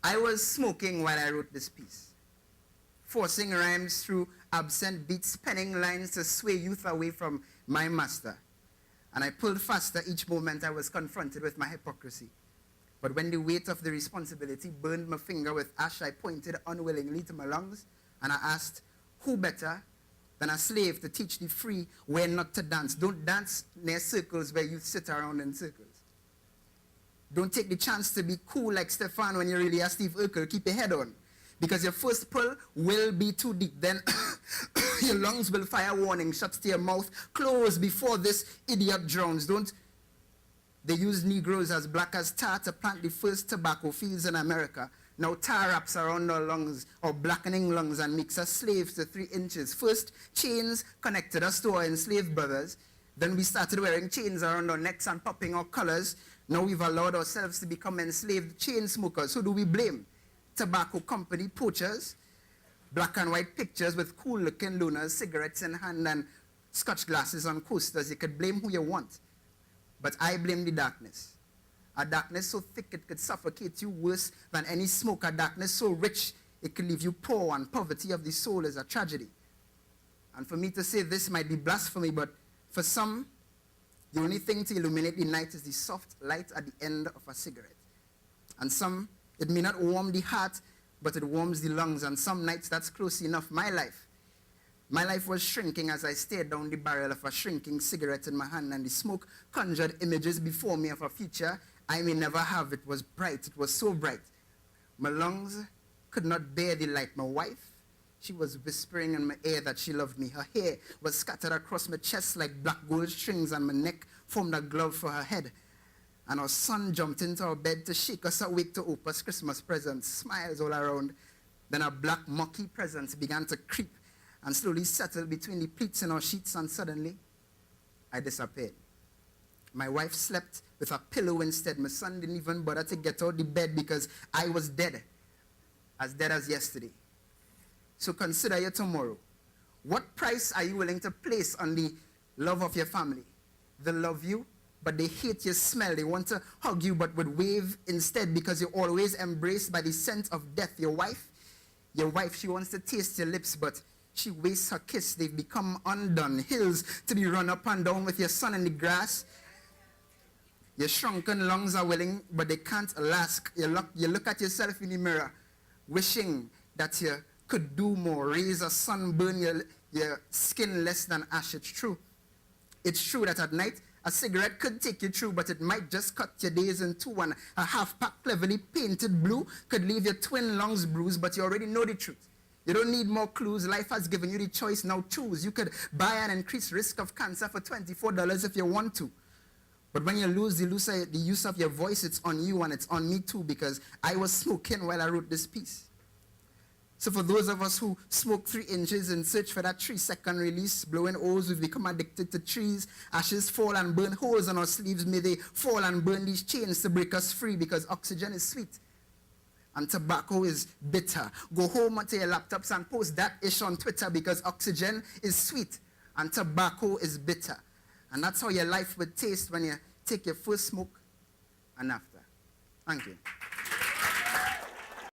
I was smoking while I wrote this piece, forcing rhymes through absent beats, penning lines to sway youth away from my master. And I pulled faster each moment I was confronted with my hypocrisy. But when the weight of the responsibility burned my finger with ash, I pointed unwillingly to my lungs, and I asked, who better than a slave to teach the free where not to dance? Don't dance near circles where youth sit around in circles. Don't take the chance to be cool like Stefan when you're really a Steve Urkel. Keep your head on. Because your first pull will be too deep. Then your lungs will fire warning shots to your mouth. Close before this idiot drowns. They use Negroes as black as tar to plant the first tobacco fields in America. Now tar wraps around our lungs, or blackening lungs, and makes us slaves to 3 inches. First, chains connected us to our enslaved brothers. Then we started wearing chains around our necks and popping our collars. Now we've allowed ourselves to become enslaved chain smokers. Who do we blame? Tobacco company poachers, black and white pictures with cool-looking loners, cigarettes in hand, and scotch glasses on coasters. You could blame who you want. But I blame the darkness. A darkness so thick it could suffocate you worse than any smoke. A darkness so rich it could leave you poor, and poverty of the soul is a tragedy. And for me to say this might be blasphemy, but for some, the only thing to illuminate the night is the soft light at the end of a cigarette. And some, it may not warm the heart, but it warms the lungs. And some nights that's close enough. My life was shrinking as I stared down the barrel of a shrinking cigarette in my hand, and the smoke conjured images before me of a future I may never have. It was bright. It was so bright. My lungs could not bear the light. My wife, she was whispering in my ear that she loved me. Her hair was scattered across my chest like black gold strings, and my neck formed a glove for her head. And our son jumped into our bed to shake us awake to open us Christmas presents, smiles all around. Then a black monkey presence began to creep and slowly settle between the pleats in our sheets, and suddenly I disappeared. My wife slept with a pillow instead. My son didn't even bother to get out the bed because I was dead as yesterday. So consider your tomorrow. What price are you willing to place on the love of your family? They love you, but they hate your smell. They want to hug you, but would wave instead because you're always embraced by the scent of death. Your wife, she wants to taste your lips, but she wastes her kiss. They've become undone. Hills to be run up and down with your son in the grass. Your shrunken lungs are willing, but they can't last. You look at yourself in the mirror, wishing that you could do more. Raise a sunburn, your skin less than ash. It's true. It's true that at night, a cigarette could take you through, but it might just cut your days in two. And a half-pack cleverly painted blue could leave your twin lungs bruised, but you already know the truth. You don't need more clues. Life has given you the choice. Now choose. You could buy an increased risk of cancer for $24 if you want to. But when you lose the use of your voice, it's on you, and it's on me too, because I was smoking while I wrote this piece. So for those of us who smoke 3 inches in search for that 3-second release, blowing O's, we've become addicted to trees. Ashes fall and burn holes on our sleeves. May they fall and burn these chains to break us free, because oxygen is sweet and tobacco is bitter. Go home to your laptops and post that ish on Twitter, because oxygen is sweet and tobacco is bitter. And that's how your life would taste when you take your first smoke and after. Thank you.